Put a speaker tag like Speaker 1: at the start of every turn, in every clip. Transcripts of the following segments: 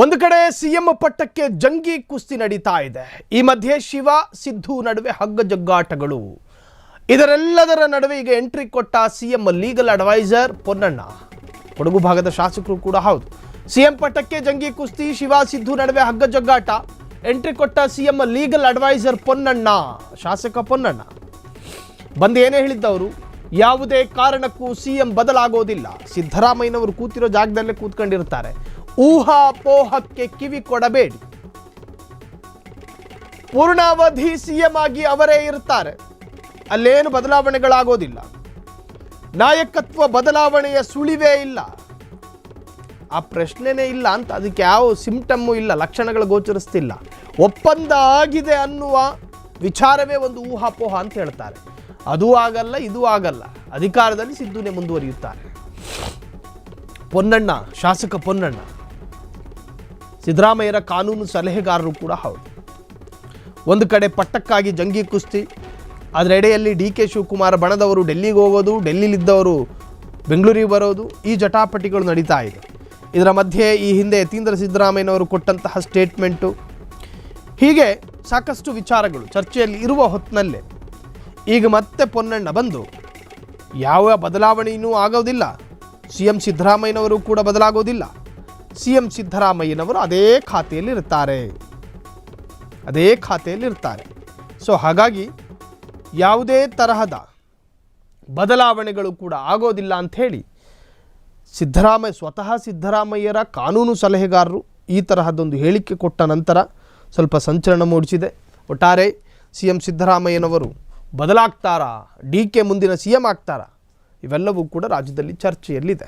Speaker 1: ಒಂದು ಕಡೆ ಸಿಎಂ ಪಟ್ಟಕ್ಕೆ ಜಂಗಿ ಕುಸ್ತಿ ನಡೀತಾ ಇದೆ. ಈ ಮಧ್ಯೆ ಶಿವ ಸಿದ್ದು ನಡುವೆ ಹಗ್ಗ ಜಗ್ಗಾಟಗಳು. ಇದರೆಲ್ಲದರ ನಡುವೆ ಈಗ ಎಂಟ್ರಿ ಕೊಟ್ಟ CM legal adviser Ponnanna. Kodagu ಭಾಗದ ಶಾಸಕರು ಕೂಡ ಹೌದು. ಸಿಎಂ ಪಟ್ಟಕ್ಕೆ ಜಂಗಿ ಕುಸ್ತಿ, ಶಿವ ಸಿದ್ದು ನಡುವೆ ಹಗ್ಗ ಜಗ್ಗಾಟ. ಎಂಟ್ರಿ ಕೊಟ್ಟ ಸಿಎಂ ಲೀಗಲ್ ಅಡ್ವೈಸರ್ ಪೊನ್ನಣ್ಣ, ಶಾಸಕ ಪೊನ್ನಣ್ಣ ಬಂದು ಏನೇ ಹೇಳಿದ್ದವರು, ಯಾವುದೇ ಕಾರಣಕ್ಕೂ ಸಿಎಂ ಬದಲಾಗೋದಿಲ್ಲ. ಸಿದ್ದರಾಮಯ್ಯನವರು ಕೂತಿರೋ ಜಾಗದಲ್ಲೇ ಕೂತ್ಕೊಂಡಿರ್ತಾರೆ. ಊಹಾಪೋಹಕ್ಕೆ ಕಿವಿ ಕೊಡಬೇಡಿ. ಪೂರ್ಣಾವಧಿ ಸಿಎಂ ಆಗಿ ಅವರೇ ಇರ್ತಾರೆ. ಅಲ್ಲೇನು ಬದಲಾವಣೆಗಳಾಗೋದಿಲ್ಲ. ನಾಯಕತ್ವ ಬದಲಾವಣೆಯ ಸುಳಿವೇ ಇಲ್ಲ. ಆ ಪ್ರಶ್ನೆನೇ ಇಲ್ಲ ಅಂತ. ಅದಕ್ಕೆ ಯಾವ ಸಿಂಪ್ಟಮ್ಮು ಇಲ್ಲ, ಲಕ್ಷಣಗಳು ಗೋಚರಿಸ್ತಿಲ್ಲ. ಒಪ್ಪಂದ ಆಗಿದೆ ಅನ್ನುವ ವಿಚಾರವೇ ಒಂದು ಊಹಾಪೋಹ ಅಂತ ಹೇಳ್ತಾರೆ. ಅದೂ ಆಗಲ್ಲ, ಇದೂ ಆಗಲ್ಲ. ಅಧಿಕಾರದಲ್ಲಿ ಸಿದ್ದುನೇ ಮುಂದುವರಿಯುತ್ತಾರೆ. ಪೊನ್ನಣ್ಣ, ಶಾಸಕ ಪೊನ್ನಣ್ಣ ಸಿದ್ದರಾಮಯ್ಯರ ಕಾನೂನು ಸಲಹೆಗಾರರು ಕೂಡ ಹೌದು. ಒಂದು ಕಡೆ ಪಟ್ಟಕ್ಕಾಗಿ ಜಂಗಿ ಕುಸ್ತಿ, ಅದರ ಎಡೆಯಲ್ಲಿ ಡಿ ಕೆ ಶಿವಕುಮಾರ ಬಣದವರು ಡೆಲ್ಲಿಗೆ ಹೋಗೋದು, ಡೆಲ್ಲಿಲಿದ್ದವರು ಬೆಂಗಳೂರಿಗೆ ಬರೋದು, ಈ ಜಟಾಪಟಿಗಳು ನಡೀತಾ ಇದೆ. ಇದರ ಮಧ್ಯೆ ಈ ಹಿಂದೆ ಯತೀಂದ್ರ ಸಿದ್ದರಾಮಯ್ಯನವರು ಕೊಟ್ಟಂತಹ ಸ್ಟೇಟ್ಮೆಂಟು, ಹೀಗೆ ಸಾಕಷ್ಟು ವಿಚಾರಗಳು ಚರ್ಚೆಯಲ್ಲಿ ಇರುವ ಹೊತ್ತಿನಲ್ಲೇ ಈಗ ಮತ್ತೆ ಪೊನ್ನಣ್ಣ ಬಂದು ಯಾವ ಬದಲಾವಣೆಯೂ ಆಗೋದಿಲ್ಲ, ಸಿಎಂ ಸಿದ್ದರಾಮಯ್ಯನವರು ಕೂಡ ಬದಲಾಗೋದಿಲ್ಲ, ಸಿಎಂ ಸಿದ್ದರಾಮಯ್ಯನವರು ಅದೇ ಖಾತೆಯಲ್ಲಿರ್ತಾರೆ. ಸೊ ಹಾಗಾಗಿ ಯಾವುದೇ ತರಹದ ಬದಲಾವಣೆಗಳು ಕೂಡ ಆಗೋದಿಲ್ಲ ಅಂಥೇಳಿ ಸ್ವತಃ ಸಿದ್ದರಾಮಯ್ಯರ ಕಾನೂನು ಸಲಹೆಗಾರರು ಈ ತರಹದೊಂದು ಹೇಳಿಕೆ ಕೊಟ್ಟ ನಂತರ ಸ್ವಲ್ಪ ಸಂಚಲನ ಮೂಡಿಸಿದೆ. ಒಟ್ಟಾರೆ ಸಿಎಂ ಸಿದ್ದರಾಮಯ್ಯನವರು ಬದಲಾಗ್ತಾರಾ, ಡಿ ಕೆ ಮುಂದಿನ ಸಿಎಂ ಆಗ್ತಾರಾ, ಇವೆಲ್ಲವೂ ಕೂಡ ರಾಜ್ಯದಲ್ಲಿ ಚರ್ಚೆಯಲ್ಲಿದೆ.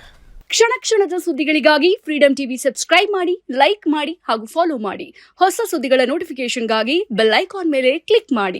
Speaker 2: ಕ್ಷಣ ಕ್ಷಣದ ಸುದ್ದಿಗಳಿಗಾಗಿ ಫ್ರೀಡಂ ಟಿವಿ ಸಬ್ಸ್ಕ್ರೈಬ್ ಮಾಡಿ, ಲೈಕ್ ಮಾಡಿ ಹಾಗೂ ಫಾಲೋ ಮಾಡಿ. ಹೊಸ ಸುದ್ದಿಗಳ ನೋಟಿಫಿಕೇಶನ್ಗಾಗಿ ಬೆಲ್ ಐಕಾನ್ ಮೇಲೆ ಕ್ಲಿಕ್ ಮಾಡಿ.